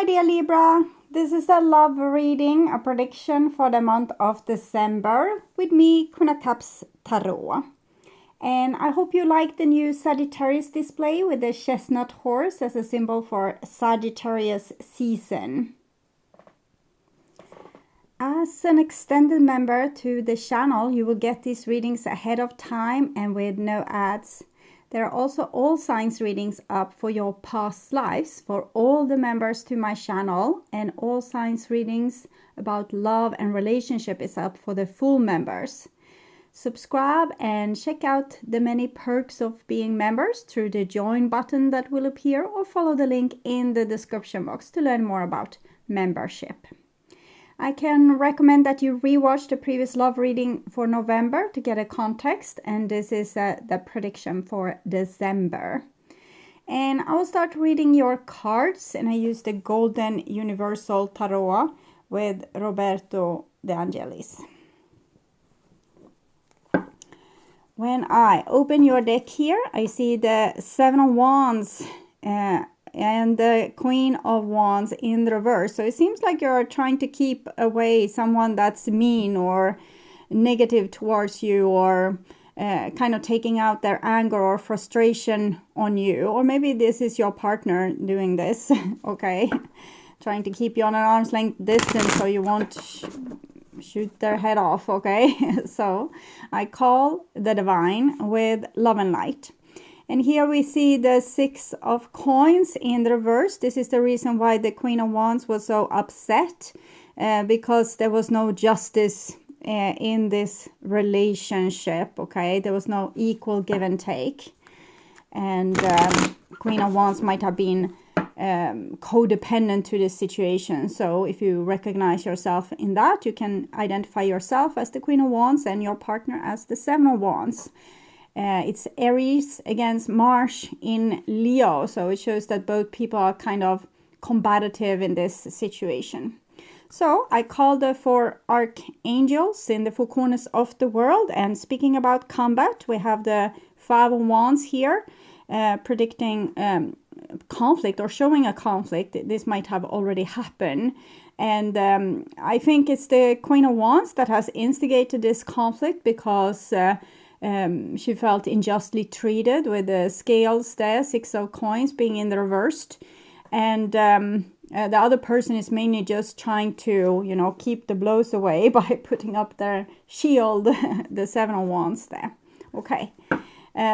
Hi dear Libra, this is a love reading, a prediction for the month of December with me, Queen of Cups Tarot. And I hope you like the new Sagittarius display with the chestnut horse as a symbol for Sagittarius season. As an extended member to the channel, you will get these readings ahead of time and with no ads. There are also all signs readings up for your past lives for all the members to my channel, and all signs readings about love and relationship is up for the full members. Subscribe and check out the many perks of being members through the join button that will appear, or follow the link in the description box to learn more about membership. I can recommend that you rewatch the previous love reading for November to get a context, and this is the prediction for December. And I will start reading your cards, and I use the Golden Universal Tarot with Roberto De Angelis. When I open your deck here, I see the Seven of Wands and the Queen of Wands in the reverse. So it seems like you're trying to keep away someone that's mean or negative towards you, or kind of taking out their anger or frustration on you. Or maybe this is your partner doing this, okay? Trying to keep you on an arm's length distance so you won't shoot their head off, okay? So I call the divine with love and light. And here we see the Six of Coins in the reverse. This is the reason why the Queen of Wands was so upset, because there was no justice in this relationship, okay? There was no equal give and take. And Queen of Wands might have been codependent to this situation. So if you recognize yourself in that, you can identify yourself as the Queen of Wands and your partner as the Seven of Wands. It's Aries against Mars in Leo, so it shows that both people are kind of combative in this situation. So I called the four archangels in the four corners of the world, and speaking about combat, we have the Five of Wands here, predicting conflict or showing a conflict. This might have already happened. And I think it's the Queen of Wands that has instigated this conflict, because she felt unjustly treated with the scales there, Six of Coins being in the reversed. And the other person is mainly just trying to, you know, keep the blows away by putting up their shield, the Seven of Wands there. Okay.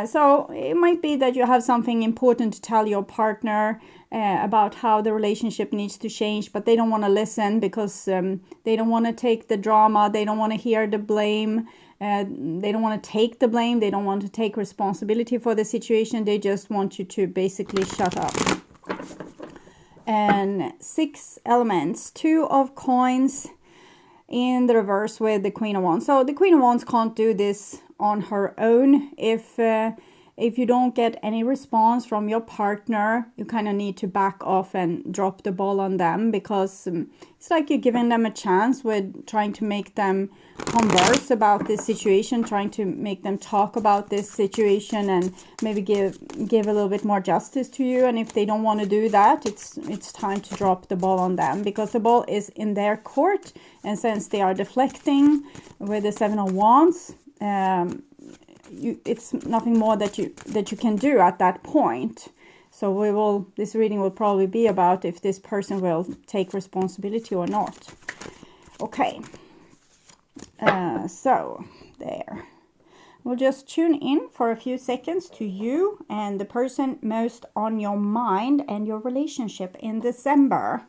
So it might be that you have something important to tell your partner about how the relationship needs to change, but they don't want to listen because they don't want to take the drama. They don't want to hear the blame. They don't want to take the blame. They don't want to take responsibility for the situation. They just want you to basically shut up. And Six Elements, Two of Coins in the reverse with the Queen of Wands. So the Queen of Wands can't do this on her own. If you don't get any response from your partner, you kind of need to back off and drop the ball on them, because it's like you're giving them a chance with trying to make them converse about this situation, trying to make them talk about this situation, and maybe give a little bit more justice to you. And if they don't want to do that, it's time to drop the ball on them, because the ball is in their court. And since they are deflecting with the Seven of Wands, it's nothing more that you can do at that point. So this reading will probably be about if this person will take responsibility or not. Okay. So there. We'll just tune in for a few seconds to you and the person most on your mind and your relationship in December.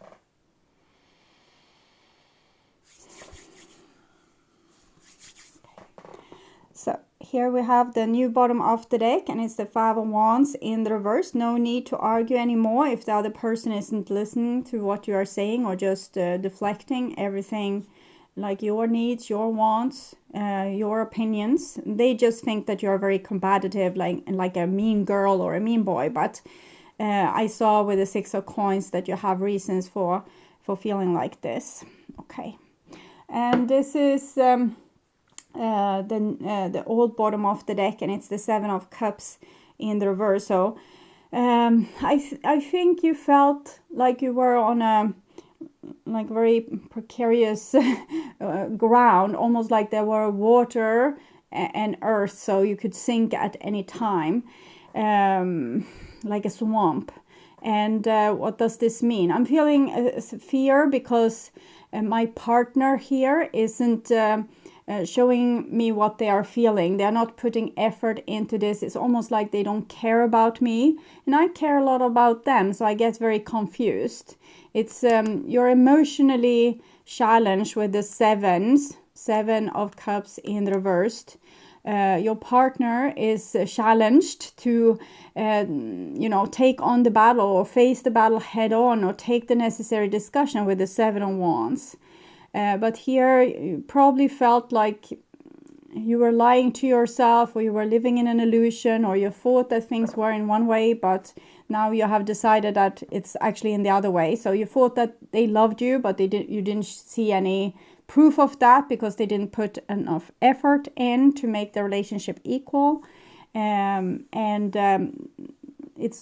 So here we have the new bottom of the deck, and it's the Five of Wands in the reverse. No need to argue anymore if the other person isn't listening to what you are saying, or just deflecting everything, like your needs, your wants, your opinions. They just think that you're very combative, like a mean girl or a mean boy. But I saw with the Six of Coins that you have reasons for feeling like this. Okay, and this is the old bottom of the deck, and it's the Seven of Cups in the reverse. So I think you felt like you were on a like very precarious ground, almost like there were water and earth, so you could sink at any time, like a swamp. And what does this mean? I'm feeling fear because my partner here isn't showing me what they are feeling. They're not putting effort into this. It's almost like they don't care about me, and I care a lot about them, so I get very confused. It's you're emotionally challenged with the Seven of Cups in reversed. Your partner is challenged to take on the battle or face the battle head on or take the necessary discussion with the Seven of Wands. But here you probably felt like you were lying to yourself, or you were living in an illusion, or you thought that things were in one way, but now you have decided that it's actually in the other way. So you thought that they loved you, but you didn't see any proof of that because they didn't put enough effort in to make the relationship equal. It's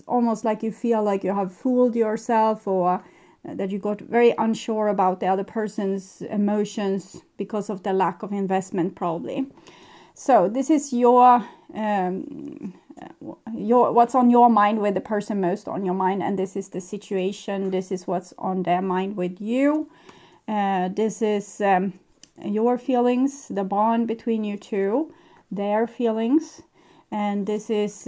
almost like you feel like you have fooled yourself, or that you got very unsure about the other person's emotions because of the lack of investment, probably. So this is your what's on your mind with the person most on your mind, and this is the situation. This is what's on their mind with you. This is your feelings, the bond between you two, their feelings, and this is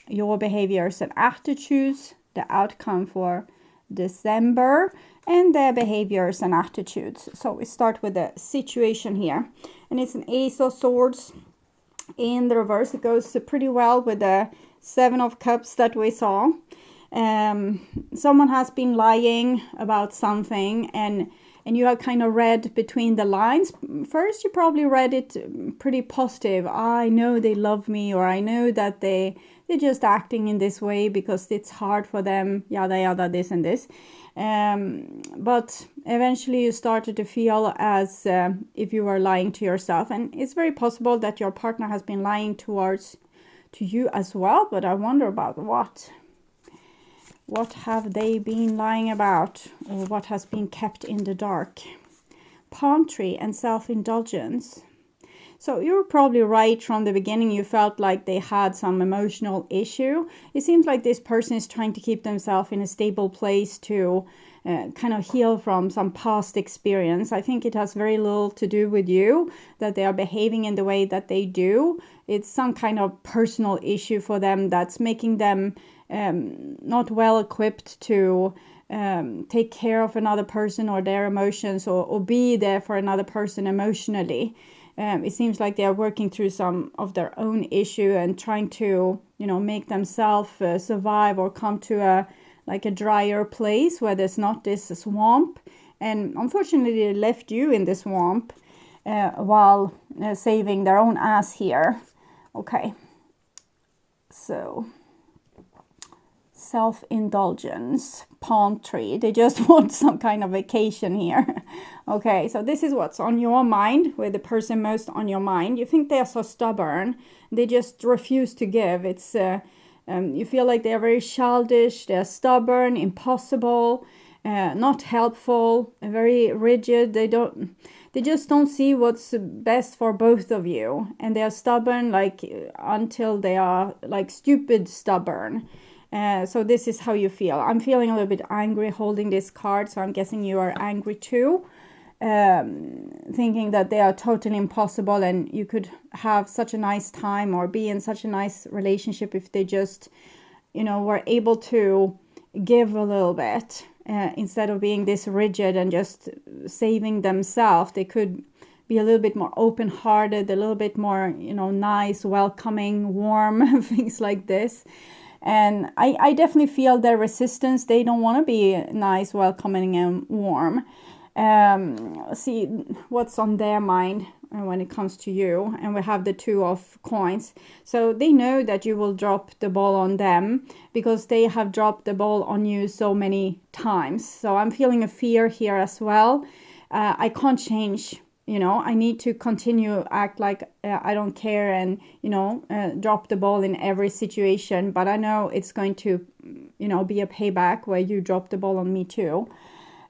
your behaviors and attitudes, the outcome for December, and their behaviors and attitudes. So we start with the situation here, and it's an Ace of Swords in the reverse. It goes pretty well with the Seven of Cups that we saw. Someone has been lying about something, and you have kind of read between the lines. First, you probably read it pretty positive. I know they love me, or I know that they're just acting in this way because it's hard for them, yada yada, this and this. But eventually you started to feel as if you were lying to yourself, and it's very possible that your partner has been lying to you as well. But I wonder about what have they been lying about, or what has been kept in the dark? Palm tree and self-indulgence. So you were probably right from the beginning. You felt like they had some emotional issue. It seems like this person is trying to keep themselves in a stable place to kind of heal from some past experience. I think it has very little to do with you, that they are behaving in the way that they do. It's some kind of personal issue for them that's making them not well equipped to take care of another person or their emotions, or be there for another person emotionally. It seems like they are working through some of their own issue and trying to, make themselves survive or come to a drier place where there's not this swamp. And unfortunately, they left you in the swamp while saving their own ass here. Okay. So, self-indulgence, palm tree. They just want some kind of vacation here. Okay, so this is what's on your mind, with the person most on your mind. You think they are so stubborn. They just refuse to give. It's you feel like they are very childish. They are stubborn, impossible, not helpful, very rigid. They just don't see what's best for both of you, and they are stubborn until they are stupid stubborn. So this is how you feel. I'm feeling a little bit angry holding this card, so I'm guessing you are angry too, thinking that they are totally impossible, and you could have such a nice time or be in such a nice relationship if they just, were able to give a little bit instead of being this rigid and just saving themselves. They could be a little bit more open-hearted, a little bit more, nice, welcoming, warm, things like this. And I definitely feel their resistance. They don't want to be nice, welcoming, and warm. See what's on their mind when it comes to you. And we have the Two of Coins. So they know that you will drop the ball on them because they have dropped the ball on you so many times. So I'm feeling a fear here as well. I can't change. I need to continue act like I don't care and, drop the ball in every situation. But I know it's going to be a payback where you dropped the ball on me too.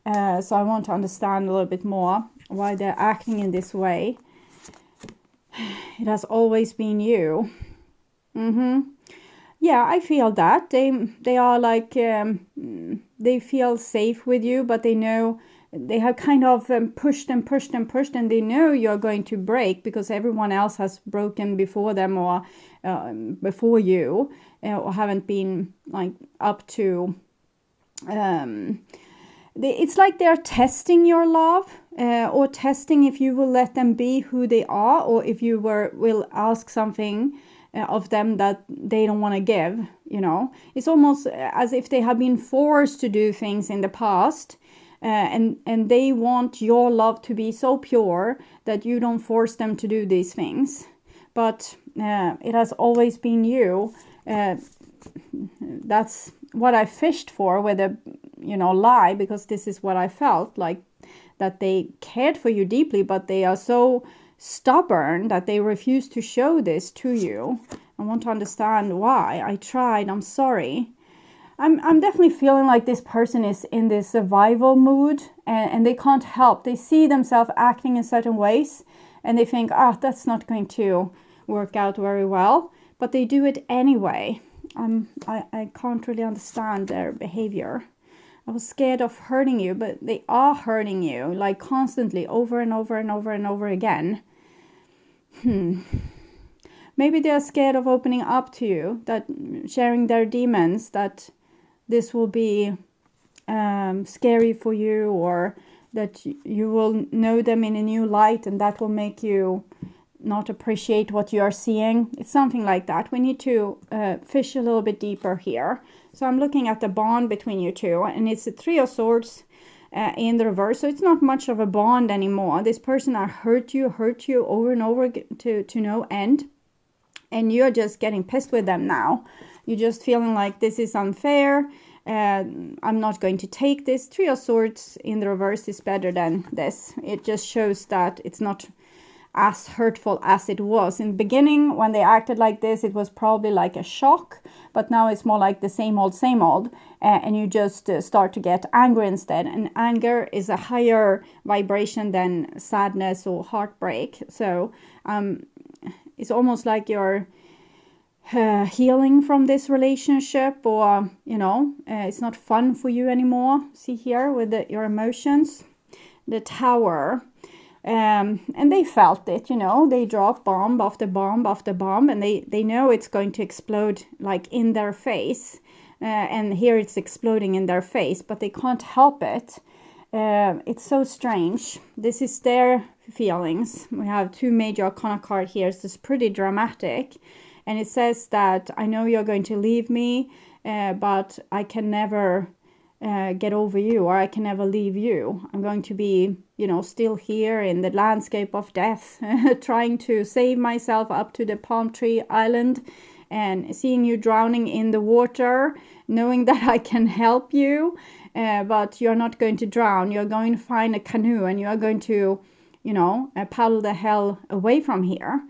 So I want to understand a little bit more why they're acting in this way. It has always been you. Yeah, I feel that. They are like, they feel safe with you, but they know they have kind of pushed and pushed and pushed, and they know you're going to break because everyone else has broken before them or before you, or haven't been like up to... it's like they're testing your love, or testing if you will let them be who they are, or if you will ask something of them that they don't want to give. It's almost as if they have been forced to do things in the past, and they want your love to be so pure that you don't force them to do these things. But it has always been you. That's what I fished for with a lie, because this is what I felt like, that they cared for you deeply, but they are so stubborn that they refuse to show this to you. I want to understand why. I tried. I'm sorry. I'm definitely feeling like this person is in this survival mood, and they can't help. They see themselves acting in certain ways, and they think, that's not going to work out very well, but they do it anyway. I can't really understand their behavior. I was scared of hurting you, but they are hurting you, like constantly, over and over and over and over again. Maybe they're scared of opening up to you, that sharing their demons, that this will be scary for you, or that you will know them in a new light, and that will make you not appreciate what you are seeing. It's something like that. We need to fish a little bit deeper here. So I'm looking at the bond between you two, and it's a Three of Swords in the reverse. So it's not much of a bond anymore. This person hurt you over and over to no end, and you're just getting pissed with them now. You're just feeling like this is unfair. I'm not going to take this. Three of Swords in the reverse is better than this. It just shows that it's not as hurtful as it was in the beginning. When they acted like this, it was probably like a shock, but now it's more like the same old, and you just start to get angry instead. And anger is a higher vibration than sadness or heartbreak. So it's almost like you're healing from this relationship, or it's not fun for you anymore. See here with your emotions. The Tower. And they felt it, they drop bomb after bomb after bomb, and they know it's going to explode like in their face. And here it's exploding in their face, but they can't help it. It's so strange. This is their feelings. We have two major arcana card here. So it's pretty dramatic. And it says that I know you're going to leave me, but I can never get over you, or I can never leave you. I'm going to be, still here in the landscape of death, trying to save myself up to the palm tree island, and seeing you drowning in the water, knowing that I can help you, but you're not going to drown. You're going to find a canoe, and you are going to, paddle the hell away from here.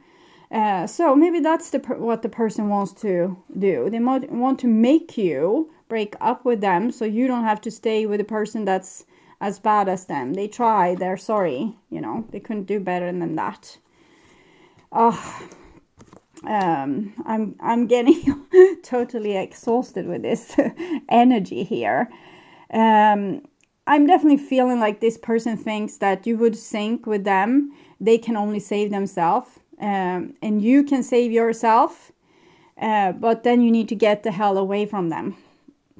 So maybe that's what the person wants to do. They might want to make you break up with them, so you don't have to stay with a person that's as bad as them. They try, they're sorry, they couldn't do better than that. I'm getting totally exhausted with this energy here. I'm definitely feeling like this person thinks that you would sync with them. They can only save themselves, and you can save yourself, but then you need to get the hell away from them.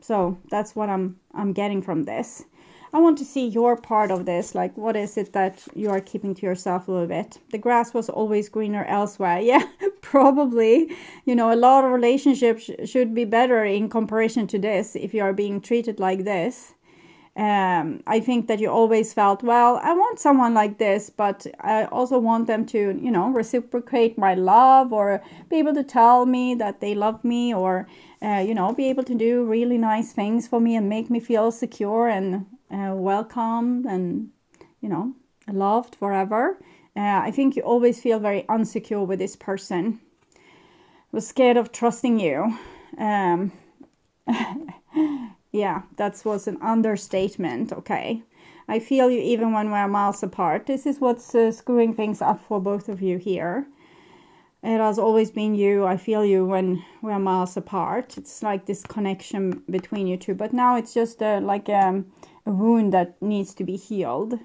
So that's what I'm getting from this. I want to see your part of this. Like, what is it that you are keeping to yourself a little bit? The grass was always greener elsewhere. Yeah, probably. A lot of relationships should be better in comparison to this if you are being treated like this. I think that you always felt, well, I want someone like this, but I also want them to, reciprocate my love, or be able to tell me that they love me, or, be able to do really nice things for me and make me feel secure and welcome and, loved forever. I think you always feel very insecure with this person. I was scared of trusting you. Yeah, that was an understatement. Okay. I feel you even when we're miles apart. This is what's screwing things up for both of you here. It has always been you. I feel you when we're miles apart. It's like this connection between you two. But now it's just like a wound that needs to be healed.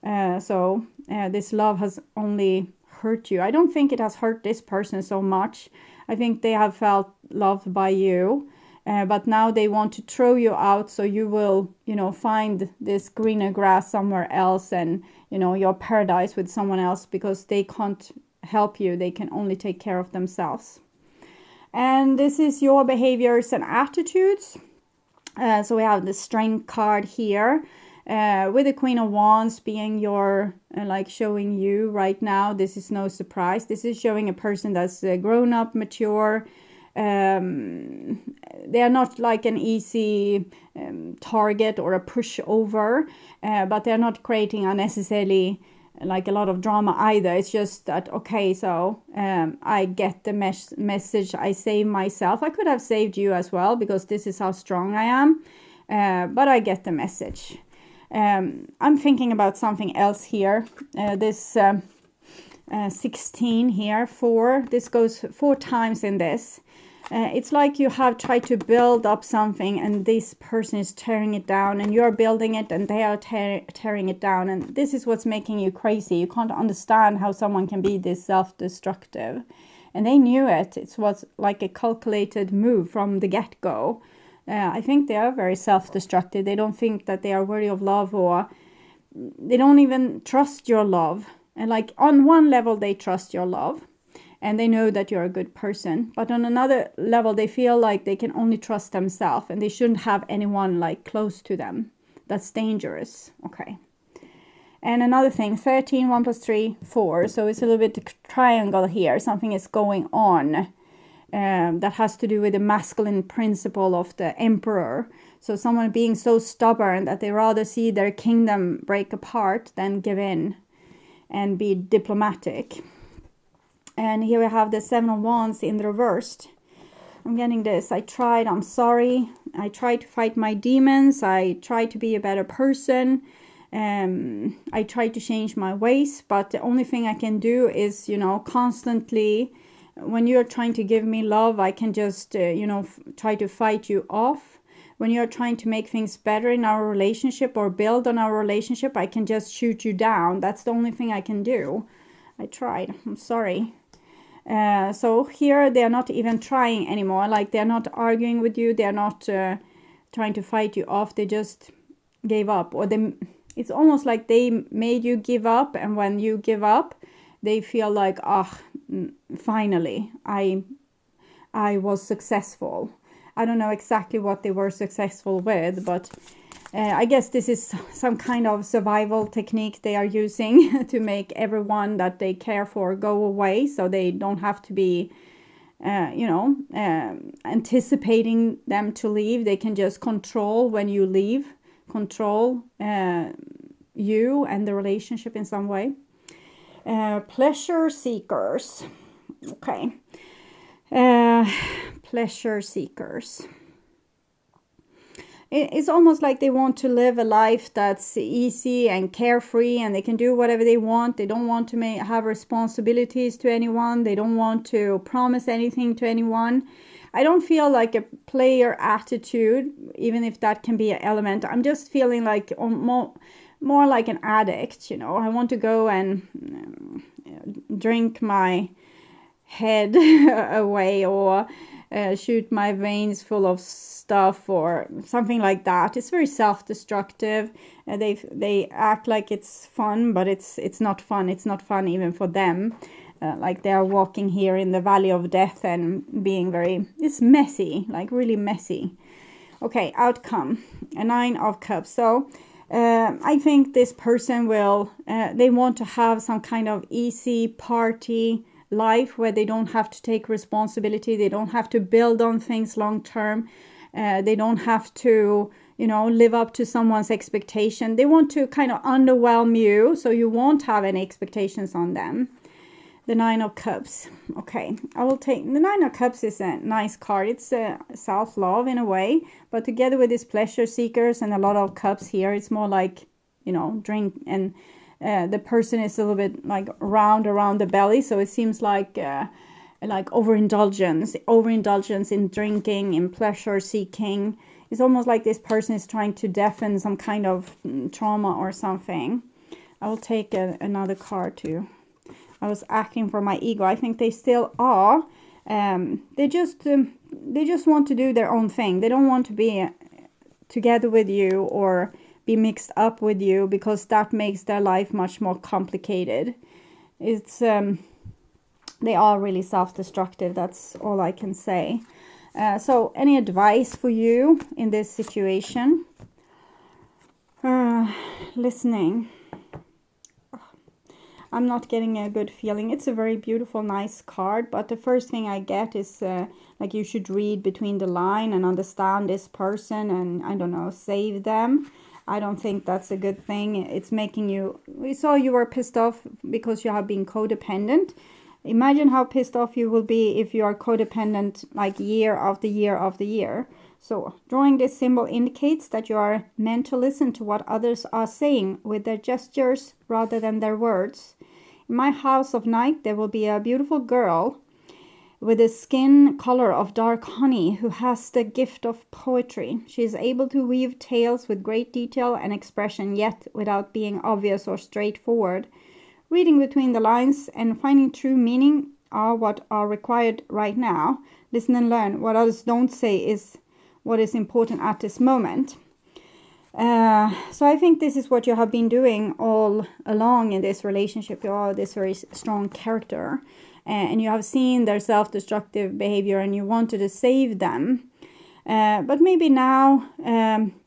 So this love has only hurt you. I don't think it has hurt this person so much. I think they have felt loved by you. But now they want to throw you out, so you will, find this greener grass somewhere else and, your paradise with someone else, because they can't help you. They can only take care of themselves. And this is your behaviors and attitudes. So we have the Strength card here, with the Queen of Wands being your, like showing you right now. This is no surprise. This is showing a person that's grown up, mature. They are not like an easy target or a pushover, but they're not creating unnecessarily like a lot of drama either. It's just that, okay, so I get the message. I save myself. I could have saved you as well, because this is how strong I am, but I get the message. I'm thinking about something else here. This 16 here, 4, this goes 4 times in this. It's like you have tried to build up something and this person is tearing it down, and you're building it and they are tearing it down. And this is what's making you crazy. You can't understand how someone can be this self-destructive. And they knew it. It was like a calculated move from the get-go. I think they are very self-destructive. They don't think that they are worthy of love, or they don't even trust your love. And like on one level, they trust your love. And they know that you're a good person. But on another level, they feel like they can only trust themselves. And they shouldn't have anyone like close to them. That's dangerous. Okay. And another thing, 13, 1 plus 3, 4. So it's a little bit triangle here. Something is going on. That has to do with the masculine principle of the emperor. So someone being so stubborn that they rather see their kingdom break apart than give in and be diplomatic. And here we have the 7 of Wands in the reversed. I'm getting this. I'm sorry. I tried to fight my demons. I tried to be a better person. I tried to change my ways. But the only thing I can do is, constantly, when you're trying to give me love, I can just, try to fight you off. When you're trying to make things better in our relationship or build on our relationship, I can just shoot you down. That's the only thing I can do. I tried. I'm sorry. So here they're not even trying anymore. Like they're not arguing with you. They're not trying to fight you off. They just gave up. Or it's almost like they made you give up. And when you give up, they feel like, finally, I was successful. I don't know exactly what they were successful with, but I guess this is some kind of survival technique they are using to make everyone that they care for go away, so they don't have to be, anticipating them to leave. They can just control when you leave, control you and the relationship in some way. Pleasure seekers. Okay. Pleasure seekers. It's almost like they want to live a life that's easy and carefree, and they can do whatever they want. They don't want to have responsibilities to anyone. They don't want to promise anything to anyone. I don't feel like a player attitude, even if that can be an element. I'm just feeling like more like an addict, I want to go and drink my head away, or shoot my veins full of stuff, or something like that. It's very self-destructive. They act like it's fun, but it's not fun. It's not fun even for them. Like they are walking here in the valley of death and being it's messy, like really messy. Okay, outcome, a 9 of Cups. So I think this person will, they want to have some kind of easy party life where they don't have to take responsibility. They don't have to build on things long term. They don't have to, live up to someone's expectation. They want to kind of underwhelm you, so you won't have any expectations on them. The Nine of Cups. Okay, I will take the Nine of Cups. Is a nice card. It's self-love in a way, but together with these pleasure seekers and a lot of cups here, it's more like, you know, drink, and the person is a little bit like round around the belly, so it seems like overindulgence in drinking, in pleasure seeking. It's almost like this person is trying to deafen some kind of trauma or something. I will take another card too. I was acting for my ego. I think they still are. They just want to do their own thing. They don't want to be together with you or be mixed up with you, because that makes their life much more complicated. It's they are really self-destructive. That's all I can say. So any advice for you in this situation? Listening. I'm not getting a good feeling. It's a very beautiful, nice card, but the first thing I get is like you should read between the line and understand this person and, I don't know, save them. I don't think that's a good thing. It's making you... We saw you were pissed off because you have been codependent. Imagine how pissed off you will be if you are codependent like year after year after year. So drawing this symbol indicates that you are meant to listen to what others are saying with their gestures rather than their words. In my house of night, there will be a beautiful girl with a skin color of dark honey who has the gift of poetry. She is able to weave tales with great detail and expression, yet without being obvious or straightforward. Reading between the lines and finding true meaning are what are required right now. Listen and learn. What others don't say is what is important at this moment. So I think this is what you have been doing all along in this relationship. You are this very strong character, and you have seen their self-destructive behavior and you wanted to save them. But maybe now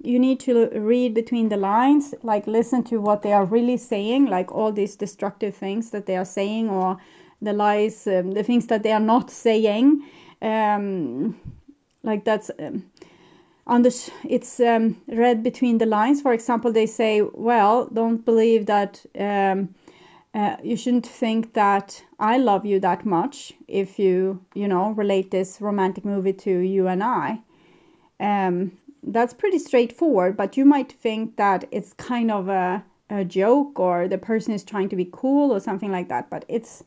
you need to read between the lines, like listen to what they are really saying, like all these destructive things that they are saying, or the lies, the things that they are not saying. Like that's... it's read between the lines. For example, they say, well, don't believe that, you shouldn't think that I love you that much if you relate this romantic movie to you and I. That's pretty straightforward, but you might think that it's kind of a joke, or the person is trying to be cool or something like that. But it's,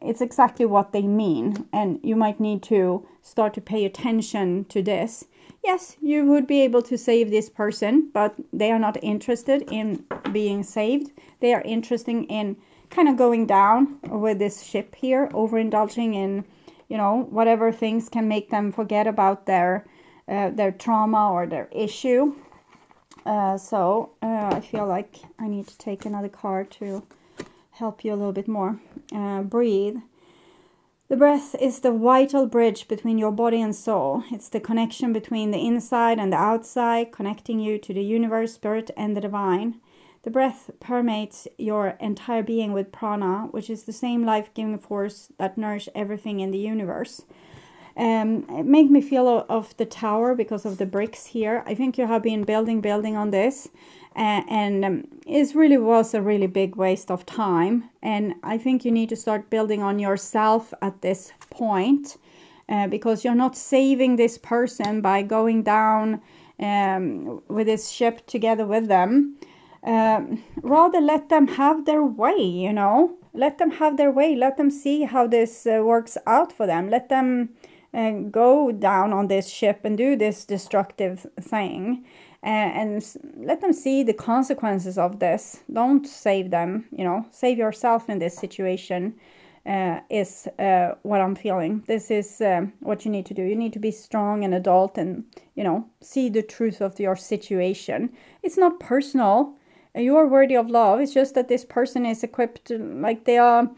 it's exactly what they mean, and you might need to start to pay attention to this. Yes, you would be able to save this person, but they are not interested in being saved. They are interested in kind of going down with this ship here, overindulging in, whatever things can make them forget about their trauma or their issue. So I feel like I need to take another card to help you a little bit more. Breathe. The breath is the vital bridge between your body and soul. It's the connection between the inside and the outside, connecting you to the universe, spirit, and the divine. The breath permeates your entire being with prana, which is the same life-giving force that nourishes everything in the universe. It made me feel of the tower because of the bricks here. I think you have been building on this, and it really was a really big waste of time. And I think you need to start building on yourself at this point, because you're not saving this person by going down with this ship together with them. Rather let them have their way, let them have their way. Let them see how this works out for them. Let them go down on this ship and do this destructive thing, and let them see the consequences of this. Don't save them, save yourself in this situation, is what I'm feeling. This is what you need to do. You need to be strong and adult and, see the truth of your situation. It's not personal. You are worthy of love. It's just that this person is equipped, like they are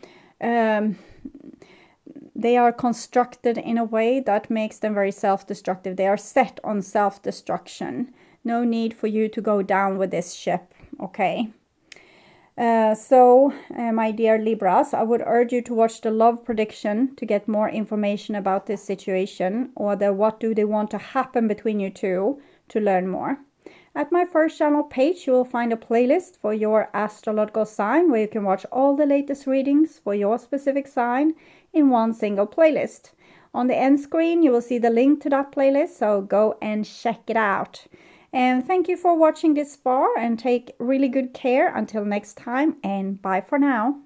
constructed in a way that makes them very self-destructive. They are set on self-destruction. No need for you to go down with this ship, okay? So, my dear Libras, I would urge you to watch the love prediction to get more information about this situation, or the what do they want to happen between you two, to learn more. At my first channel page, you will find a playlist for your astrological sign where you can watch all the latest readings for your specific sign in one single playlist. On the end screen, you will see the link to that playlist, so go and check it out. And thank you for watching this far, and take really good care until next time, and bye for now.